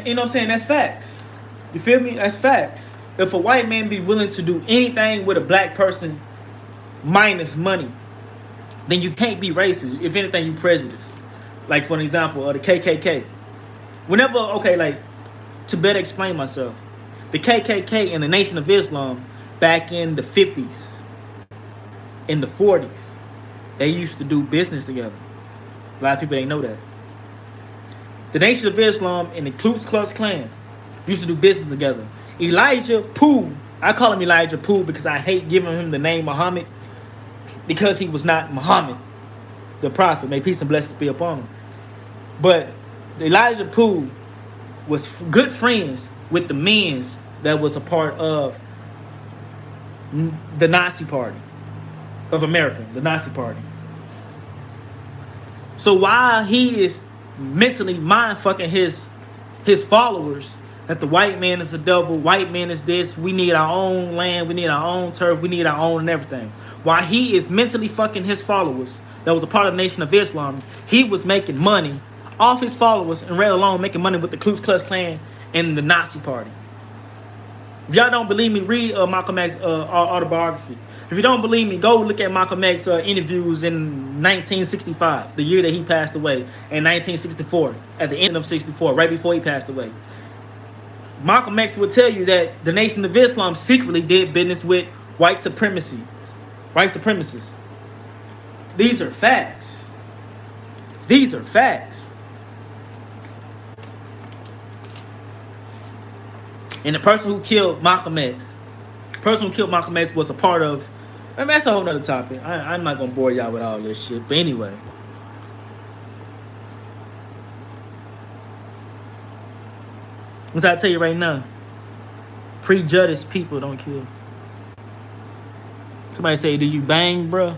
S1: you know what I'm saying? That's facts. You feel me? That's facts. If a white man be willing to do anything with a black person minus money, then you can't be racist. If anything, you prejudiced. Like, for an example, the KKK. To better explain myself, the KKK and the Nation of Islam back in the 50s, in the 40s, they used to do business together. A lot of people ain't know that. The Nation of Islam and the Ku Klux Klan used to do business together. Elijah Pooh, I call him Elijah Pooh because I hate giving him the name Muhammad because he was not Muhammad, the prophet. May peace and blessings be upon him. But Elijah Pooh was good friends with the men that was a part of the Nazi Party of America, the Nazi Party. So while he is mentally mind-fucking his followers that the white man is the devil, white man is this, we need our own land, we need our own turf, we need our own and everything. While he is mentally fucking his followers that was a part of the Nation of Islam, he was making money off his followers and right along making money with the Ku Klux Klan and the Nazi Party. If y'all don't believe me, read Malcolm X's autobiography. If you don't believe me, go look at Malcolm X's interviews in 1965, the year that he passed away, and 1964, at the end of 64, right before he passed away. Malcolm X would tell you that the Nation of Islam secretly did business with white supremacists. These are facts. And the person who killed Malcolm X, was a part of, I mean, that's a whole nother topic. I'm not going to bore y'all with all this shit. But anyway. As I tell you right now, prejudiced people don't kill. Somebody say, do you bang, bro?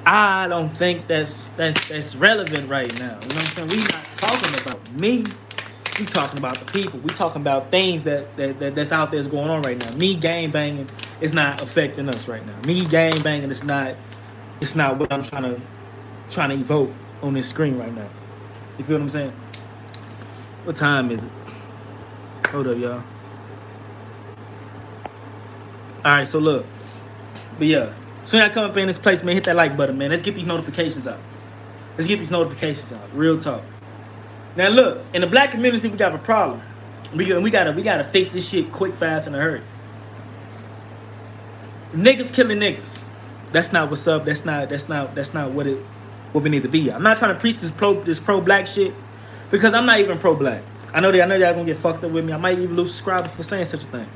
S1: I don't think that's relevant right now. You know what I'm saying? We not talking about me. We talking about the people. We talking about things that's out there is going on right now. Me gang banging is not affecting us right now. Me gang banging is not what I'm trying to evoke on this screen right now. You feel what I'm saying? What time is it? Hold up, y'all. All right, so look. But yeah, soon as I come up in this place, man, hit that like button, man. Let's get these notifications out. Let's get these notifications out. Real talk. Now look, in the black community, we got a problem. We gotta fix this shit quick, fast, in a hurry. Niggas killing niggas. That's not what's up. That's not what we need to be. I'm not trying to preach this pro black shit because I'm not even pro black. I know y'all gonna get fucked up with me. I might even lose subscribers for saying such a thing.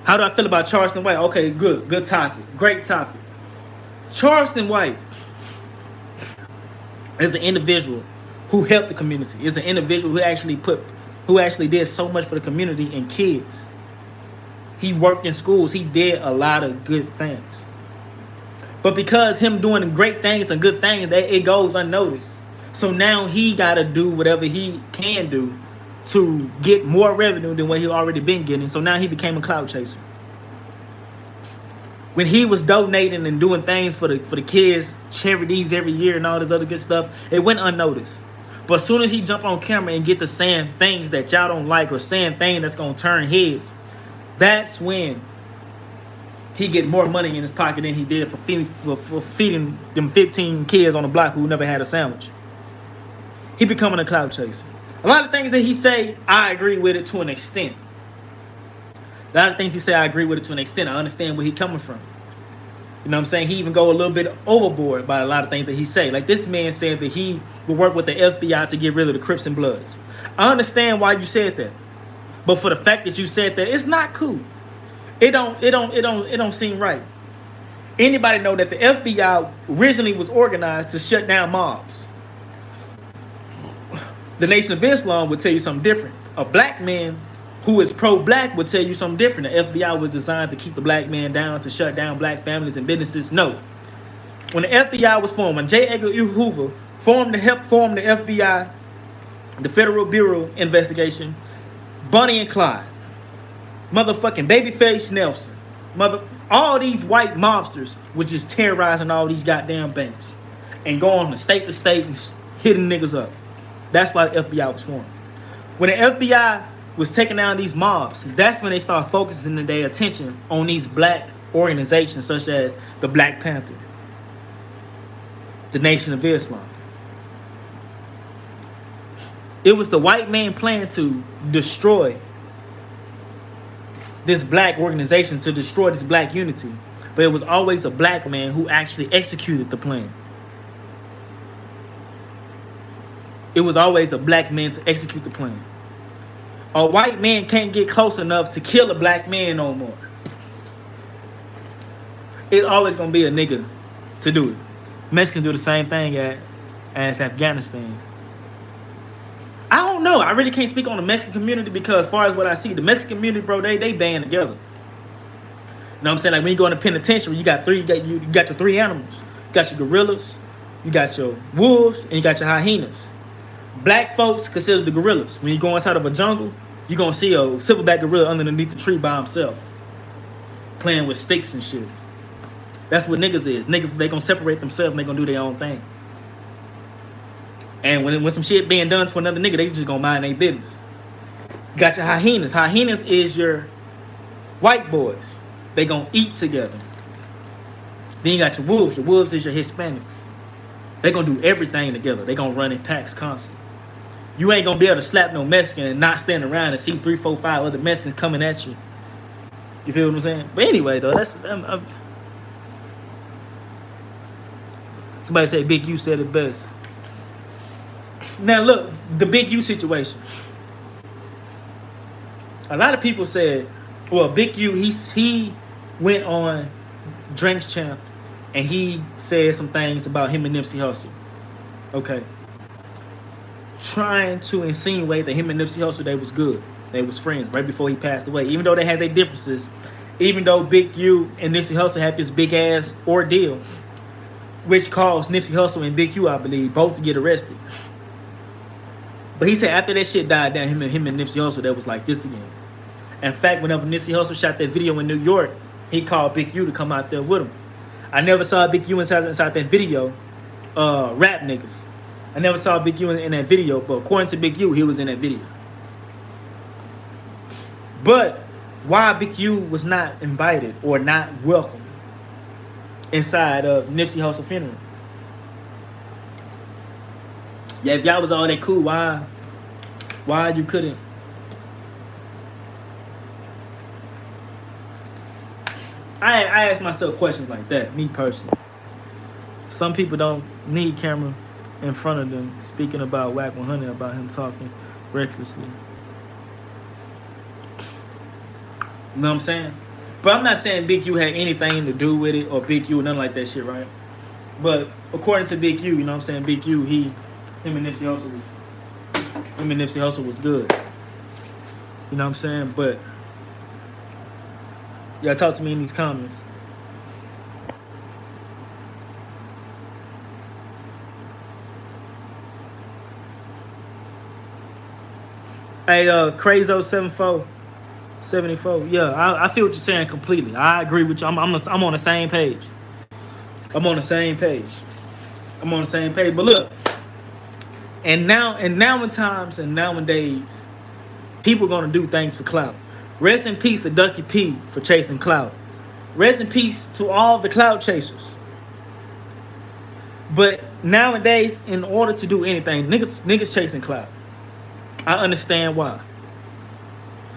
S1: How do I feel about Charleston White? Okay, good topic, great topic. Charleston White is an individual who helped the community. Is an individual who actually did so much for the community and kids. He worked in schools. He did a lot of good things. But because him doing great things and good things, it goes unnoticed. So now he got to do whatever he can do to get more revenue than what he already been getting. So now he became a clout chaser. When he was donating and doing things for the kids, charities every year and all this other good stuff, it went unnoticed. But as soon as he jump on camera and get to saying things that y'all don't like or saying things that's going to turn heads, that's when he get more money in his pocket than he did for feeding them 15 kids on the block who never had a sandwich. He becoming a clout chaser. A lot of things that he say, I agree with it to an extent. A lot of things he say, I agree with it to an extent. I understand where he coming from. You know what I'm saying? He even go a little bit overboard by a lot of things that he say. Like this man said that he would work with the FBI to get rid of the Crips and Bloods. I understand why you said that. But for the fact that you said that, it's not cool. It don't seem right. Anybody know that the FBI originally was organized to shut down mobs? The Nation of Islam would tell you something different. A black man who is pro-black would tell you something different. The FBI was designed to keep the black man down, to shut down black families and businesses. No. When the FBI was formed, when J. Edgar Hoover formed the FBI, the Federal Bureau Investigation, Bonnie and Clyde, motherfucking Babyface Nelson, all these white mobsters were just terrorizing all these goddamn banks and going from state to state and hitting niggas up. That's why the FBI was formed. When the FBI was taking down these mobs, that's when they start focusing their attention on these black organizations such as the Black Panther, the Nation of Islam. It was the white man plan to destroy this black organization, to destroy this black unity. But it was always a black man who actually executed the plan. It was always a black man to execute the plan. A white man can't get close enough to kill a black man no more. It's always going to be a nigga to do it. Mexicans do the same thing as Afghanistan's. I don't know. I really can't speak on the Mexican community because as far as what I see, the Mexican community, bro, they band together. You know what I'm saying? Like when you go in the penitentiary, you got your three animals. You got your gorillas, you got your wolves, and you got your hyenas. Black folks consider the gorillas. When you go inside of a jungle, you're going to see a silverback gorilla underneath the tree by himself, playing with sticks and shit. That's what niggas is. Niggas, they going to separate themselves and they going to do their own thing. And when some shit being done to another nigga, they just going to mind their business. You got your hyenas. Hyenas is your white boys. They going to eat together. Then you got your wolves. Your wolves is your Hispanics. They going to do everything together. They going to run in packs constantly. You ain't going to be able to slap no Mexican and not stand around and see 3, 4, 5 other Mexicans coming at you. You feel what I'm saying? But anyway, though, that's... Somebody say Big U said it best. Now, look, the Big U situation. A lot of people said, well, Big U, he went on Drinks Champ and he said some things about him and Nipsey Hussle. Okay. Trying to insinuate that him and Nipsey Hussle, they was good. They was friends right before he passed away. Even though they had their differences, even though Big U and Nipsey Hussle had this big ass ordeal, which caused Nipsey Hussle and Big U, I believe, both to get arrested. But he said after that shit died down, him and Nipsey Hussle, that was like this again. In fact, whenever Nipsey Hussle shot that video in New York, he called Big U to come out there with him. I never saw Big U inside that video, rap niggas. I never saw Big U in that video, but according to Big U, he was in that video. But why Big U was not invited or not welcome inside of Nipsey Hussle funeral? Yeah, if y'all was all that cool, why you couldn't? I ask myself questions like that, me personally. Some people don't need camera in front of them speaking about Whack 100, about him talking recklessly. You know what I'm saying? But I'm not saying Big U had anything to do with it or Big U, nothing like that shit, right? But according to Big U, you know what I'm saying? Big U, him and Nipsey Hussle was good. You know what I'm saying? But y'all talk to me in these comments. Hey, Crazo 74. Yeah, I feel what you're saying completely. I agree with you. I'm on the same page. I'm on the same page. But look, and nowadays, people are gonna do things for clout. Rest in peace to Ducky P for chasing clout. Rest in peace to all the clout chasers. But nowadays, in order to do anything, niggas chasing clout. I understand why.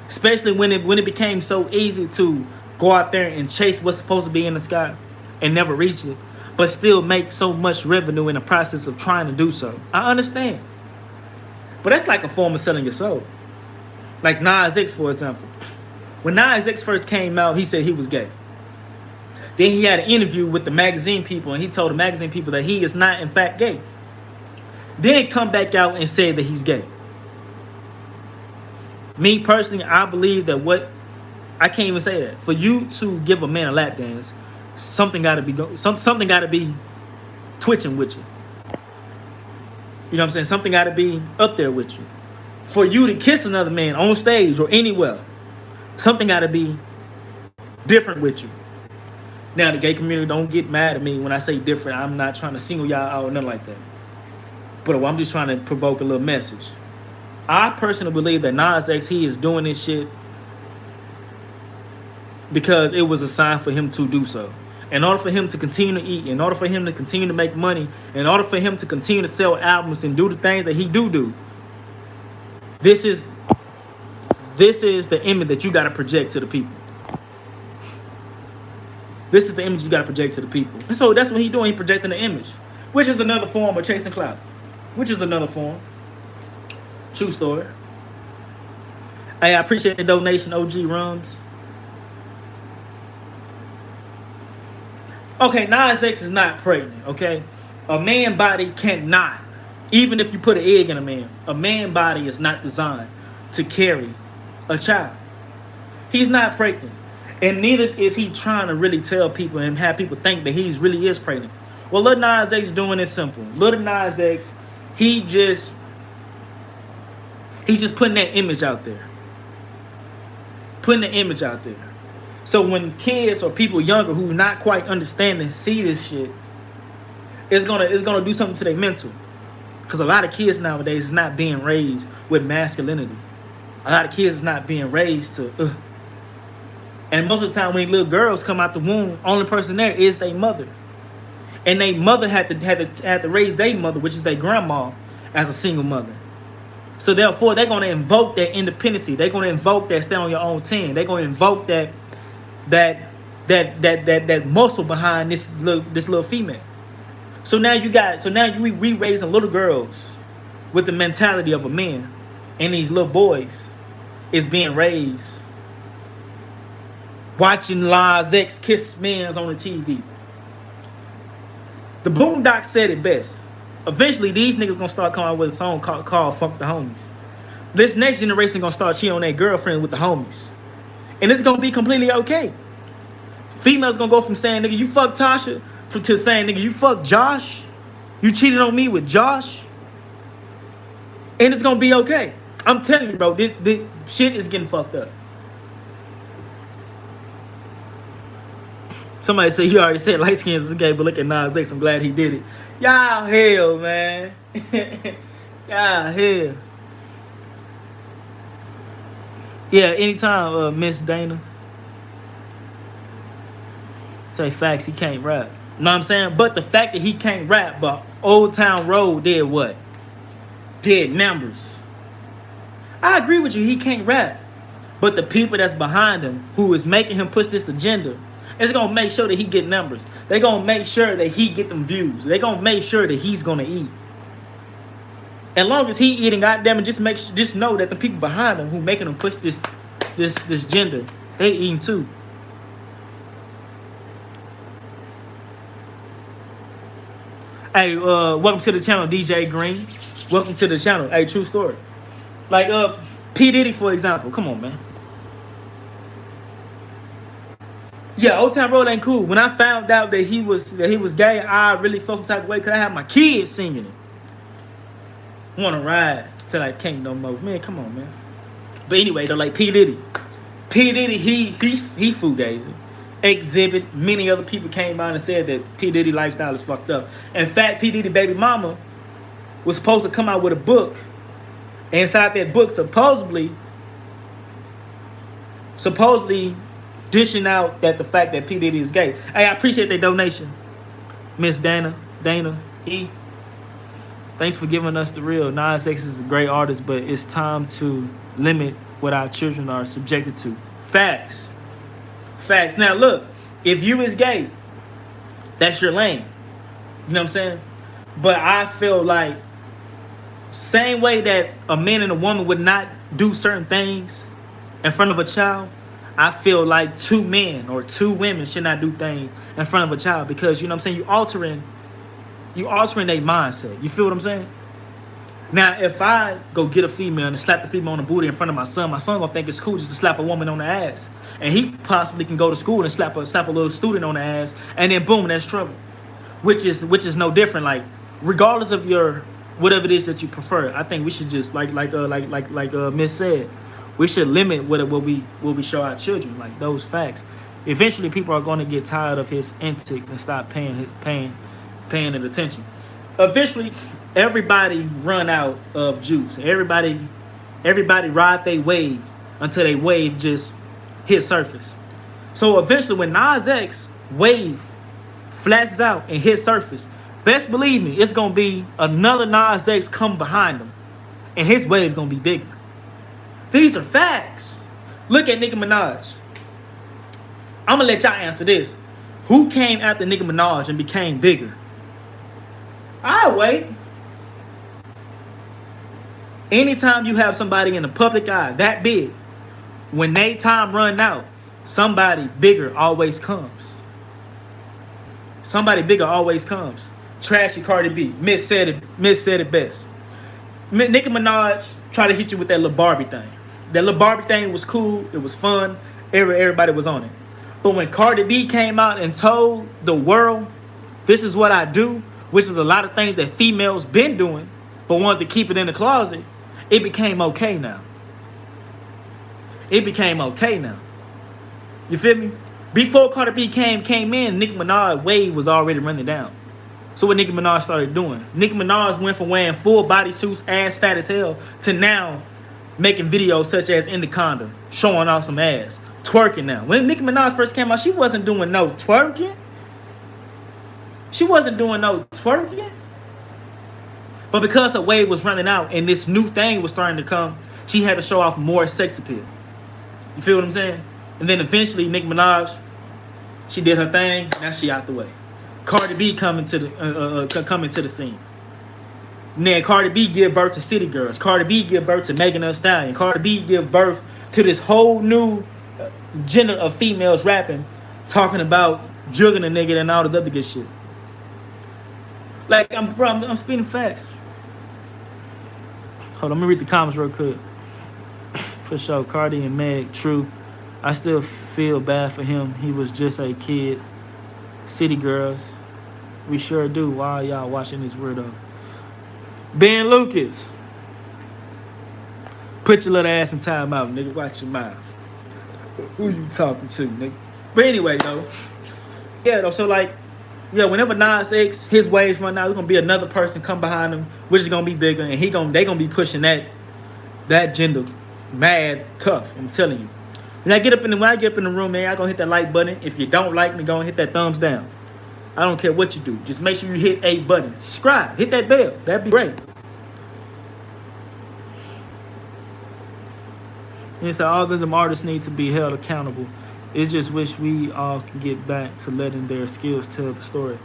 S1: Especially when it became so easy to go out there and chase what's supposed to be in the sky and never reach it, but still make so much revenue in the process of trying to do so. I understand. But that's like a form of selling your soul. Like Nas X, for example. When Nas X first came out, he said he was gay. Then he had an interview with the magazine people, and he told the magazine people that he is not, in fact, gay. Then come back out and say that he's gay. Me personally, I believe that I can't even say that. For you to give a man a lap dance, something got to be twitching with you. You know what I'm saying? Something got to be up there with you. For you to kiss another man on stage or anywhere, something got to be different with you. Now, the gay community, don't get mad at me when I say different. I'm not trying to single y'all out or nothing like that. But I'm just trying to provoke a little message. I personally believe that Nas X, he is doing this shit because it was a sign for him to do so. In order for him to continue to eat, in order for him to continue to make money, in order for him to continue to sell albums and do the things that he do, this is the image that you got to project to the people. This is the image you got to project to the people. And so that's what he's doing. He's projecting the image, which is another form of chasing clout, which is another form. True story. Hey, I appreciate the donation, OG Rums. Okay, Nas X is not pregnant, okay? A man body cannot, even if you put an egg in a man body is not designed to carry a child. He's not pregnant. And neither is he trying to really tell people and have people think that he really is pregnant. Well, Lil Nas X doing it simple. Lil Nas X, he's just putting that image out there. So when kids or people younger who not quite understanding see this shit, it's gonna do something to their mental. Because a lot of kids nowadays is not being raised with masculinity. A lot of kids is not being raised to And most of the time when little girls come out the womb, only person there is their mother. And their mother had to raise their mother, which is their grandma, as a single mother. So therefore, they're gonna invoke that independency. They're gonna invoke that stand on your own 10. They're gonna invoke that muscle behind this little female. So now we raising little girls with the mentality of a man, and these little boys is being raised watching Nas X kiss mans on the TV. The Boondocks said it best. Eventually, these niggas gonna start coming out with a song called "Fuck the Homies." This next generation gonna start cheating on their girlfriend with the homies, and it's gonna be completely okay. Females gonna go from saying "nigga, you fuck Tasha" to saying "nigga, you fuck Josh, you cheated on me with Josh," and it's gonna be okay. I'm telling you, bro, this shit is getting fucked up. Somebody said he already said light skins is gay, but look at Nas X. I'm glad he did it. Y'all hell, man. Y'all hell. Yeah, anytime Miss Dana say facts, he can't rap. You know what I'm saying? But the fact that he can't rap, but Old Town Road did what? Did numbers. I agree with you, he can't rap. But the people that's behind him, who is making him push this agenda, is gonna make sure that he get numbers. They gonna make sure that he get them views. They gonna make sure that he's gonna eat. As long as he eating, goddamn it, just know that the people behind him who making him push this agenda, they eating too. Hey, welcome to the channel, DJ Green. Welcome to the channel. Hey, true story. Like P. Diddy, for example. Come on, man. Yeah, Old Town Road ain't cool. When I found out that he was gay, I really felt some type of way because I had my kids singing it. Wanna ride till I can't no more. Man, come on, man. But anyway, though, like P. Diddy, he fugazi. Exhibit, many other people came out and said that P. Diddy lifestyle is fucked up. In fact, P. Diddy baby mama was supposed to come out with a book. And inside that book, supposedly dishing out that the fact that P. Diddy is gay. Hey, I appreciate that donation, Miss Dana E. Thanks for giving us the real. Nas X is a great artist, but it's time to limit what our children are subjected to. Facts. Now look, if you is gay, that's your lane. You know what I'm saying? But I feel like same way that a man and a woman would not do certain things in front of a child, I feel like two men or two women should not do things in front of a child, because you know what I'm saying, you altering their mindset. You feel what I'm saying? Now, if I go get a female and slap the female on the booty in front of my son gonna think it's cool just to slap a woman on the ass. And he possibly can go to school and slap a little student on the ass, and then boom, that's trouble. Which is no different. Like, regardless of your whatever it is that you prefer, I think we should just like Miss said, we should limit what we show our children, like those facts. Eventually, people are going to get tired of his antics and stop paying it attention. Eventually, everybody run out of juice. Everybody ride they wave until they wave just hit surface. So eventually, when Nas X wave flashes out and hit surface, best believe me, it's gonna be another Nas X come behind him, and his wave gonna be bigger. These are facts. Look at Nicki Minaj. I'm gonna let y'all answer this. Who came after Nicki Minaj and became bigger? I'll wait. Anytime you have somebody in the public eye that big, when they time run out, somebody bigger always comes. Somebody bigger always comes. Trashy Cardi B. Miss said it best. Nicki Minaj tried to hit you with that little Barbie thing. That little Barbie thing was cool. It was fun. Everybody was on it. But when Cardi B came out and told the world, this is what I do, which is a lot of things that females been doing, but wanted to keep it in the closet, it became okay now. It became okay now. You feel me? Before Cardi B came in, Nicki Minaj wave was already running down. So what Nicki Minaj started doing? Nicki Minaj went from wearing full bodysuits, ass fat as hell, to now making videos such as Anaconda, showing off some ass, twerking now. When Nicki Minaj first came out, she wasn't doing no twerking. But because her wave was running out and this new thing was starting to come, she had to show off more sex appeal. You feel what I'm saying? And then eventually Nicki Minaj, she did her thing. Now she out the way. Cardi B coming to the scene. And then Cardi B give birth to City Girls. Cardi B give birth to Megan Thee Stallion. Cardi B give birth to this whole new gender of females rapping, talking about jugging a nigga and all this other good shit. Like, I'm speaking facts. Hold on, let me read the comments real quick. For sure, Cardi and Meg, true. I still feel bad for him. He was just a kid. City Girls, we sure do. Why are y'all watching this weirdo? Ben Lucas, put your little ass in time out, nigga. Watch your mouth. Who you talking to, nigga? But anyway, though. Yeah, though, so like, yeah, whenever Nas X, his waves run out, there's gonna be another person come behind him, which is gonna be bigger, and they gonna be pushing that gender mad tough. I'm telling you. When I get up in the room, man, I gonna hit that like button. If you don't like me, go and hit that thumbs down. I don't care what you do. Just make sure you hit a button. Subscribe. Hit that bell. That'd be great. And so all of them artists need to be held accountable. It's just wish we all can get back to letting their skills tell the story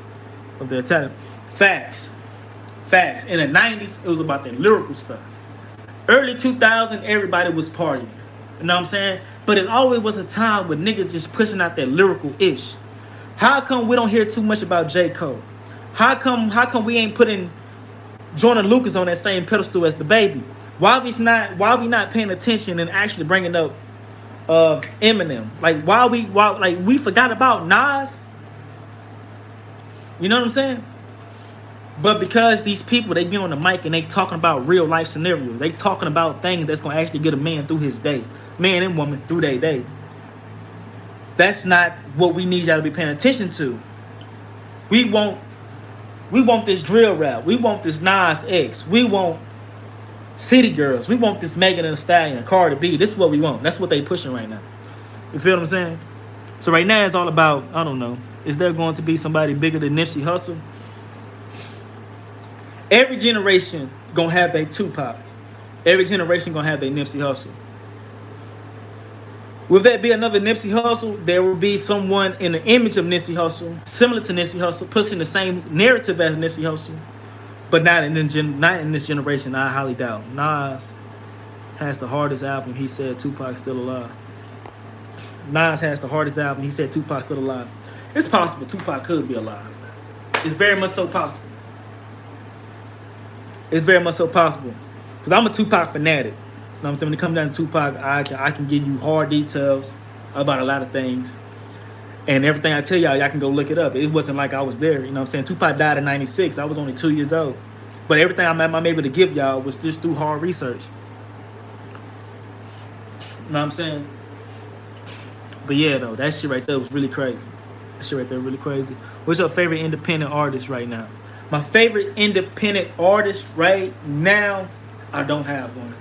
S1: of their talent. Facts. Facts. In the 90s, it was about the lyrical stuff. Early 2000, everybody was partying. You know what I'm saying? But it always was a time with niggas just pushing out that lyrical ish. How come we don't hear too much about J. Cole? How come we ain't putting Jordan Lucas on that same pedestal as the baby? Why we not paying attention and actually bringing up Eminem? Like why we forgot about Nas? You know what I'm saying? But because these people, they be on the mic and they talking about real life scenarios. They talking about things that's gonna actually get a man through his day. Man and woman through their day. That's not what we need y'all to be paying attention to. We want this drill rap. We want this Nas X. We want City Girls. We want this Megan Thee Stallion, Cardi B. This is what we want. That's what they pushing right now. You feel what I'm saying? So right now it's all about, I don't know, is there going to be somebody bigger than Nipsey Hussle? Every generation gonna have their Tupac. Every generation gonna have their Nipsey Hussle. Will that be another Nipsey Hussle? There will be someone in the image of Nipsey Hussle, similar to Nipsey Hussle, pushing the same narrative as Nipsey Hussle, but not in this generation. I highly doubt. Nas has the hardest album. He said Tupac's still alive. Nas has the hardest album. He said Tupac's still alive. It's possible Tupac could be alive. It's very much so possible. It's very much so possible. Because I'm a Tupac fanatic. You know what I'm saying? When it comes down to Tupac, I can give you hard details about a lot of things. And everything I tell y'all can go look it up. It wasn't like I was there. You know what I'm saying? Tupac died in 96. I was only 2 years old. But everything I'm able to give y'all was just through hard research. You know what I'm saying? But yeah, though, that shit right there was really crazy. That shit right there really crazy. What's your favorite independent artist right now? My favorite independent artist right now, I don't have one.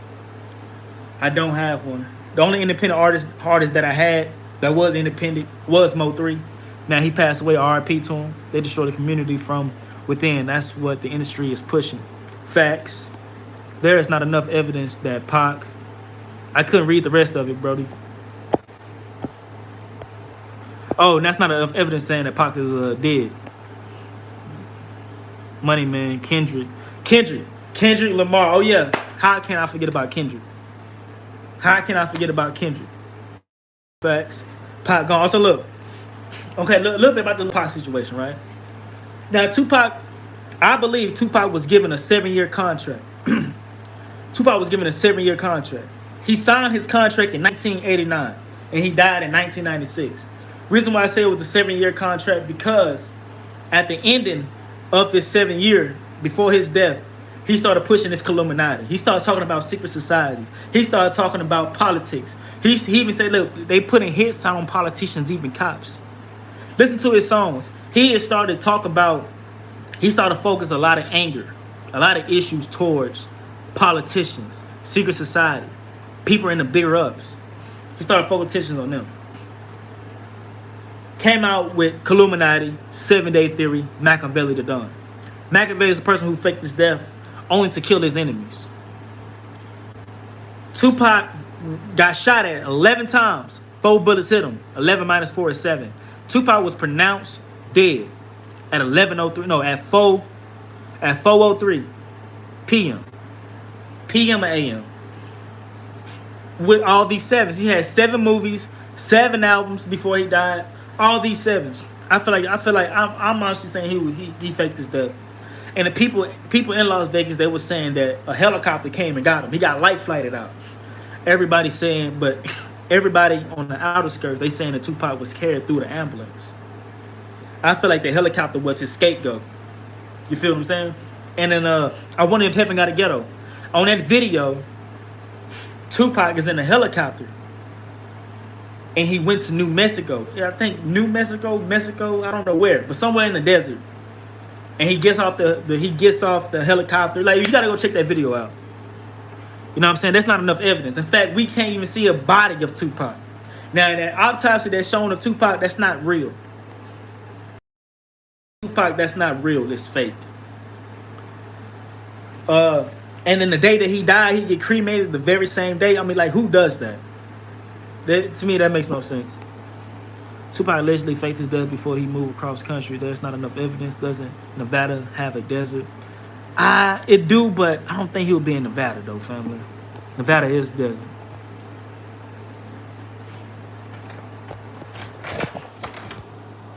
S1: I don't have one. The only independent artist that I had that was independent was Mo3. Now he passed away, RIP to him. They destroyed the community from within. That's what the industry is pushing. Facts. There is not enough evidence that Pac... I couldn't read the rest of it, Brody. Oh, and that's not enough evidence saying that Pac is dead. Money Man, Kendrick Lamar. Oh yeah, how can I forget about Kendrick? How can I forget about Kendrick? Facts. Pac gone. So look, okay, a little bit about the Pac situation, right? Now Tupac, I believe Tupac was given a 7-year contract. Tupac was given a 7-year contract. He signed his contract in 1989, and he died in 1996. Reason why I say it was a 7-year contract because at the ending of this 7 year before his death, he started pushing this Illuminati. He started talking about secret societies. He started talking about politics. He even said, look, they putting hits on politicians, even cops. Listen to his songs. He started focus a lot of anger, a lot of issues towards politicians, secret society, people in the bigger ups. He started focusing on them. Came out with Illuminati, 7-Day Theory, Machiavelli the Don. Machiavelli is a person who faked his death only to kill his enemies. Tupac got shot at 11 times. 4 bullets hit him. 11 minus 4 is 7. Tupac was pronounced dead at 4:03 p.m. p.m. or a.m. with all these sevens. He had 7 movies, 7 albums before he died. All these 7s. I feel like I'm honestly saying he faked his death. And the people in Las Vegas, they were saying that a helicopter came and got him. He got light flighted out. Everybody saying, but everybody on the outer skirts, they saying that Tupac was carried through the ambulance. I feel like the helicopter was his scapegoat. You feel what I'm saying? And then I Wonder If Heaven Got a Ghetto. On that video, Tupac is in a helicopter. And he went to New Mexico. Yeah, I think New Mexico, I don't know where, but somewhere in the desert. And he gets off the helicopter. Like, you gotta go check that video out. You know what I'm saying? That's not enough evidence. In fact, we can't even see a body of Tupac. Now, that autopsy that's shown of Tupac, that's not real. Tupac, that's not real. It's fake. And then the day that he died, he get cremated the very same day. I mean, like, who does that? To me, that makes no sense. Tupac allegedly faked his death before he moved across country. There's not enough evidence. Doesn't Nevada have a desert? It do, but I don't think he'll be in Nevada, though, family. Nevada is desert.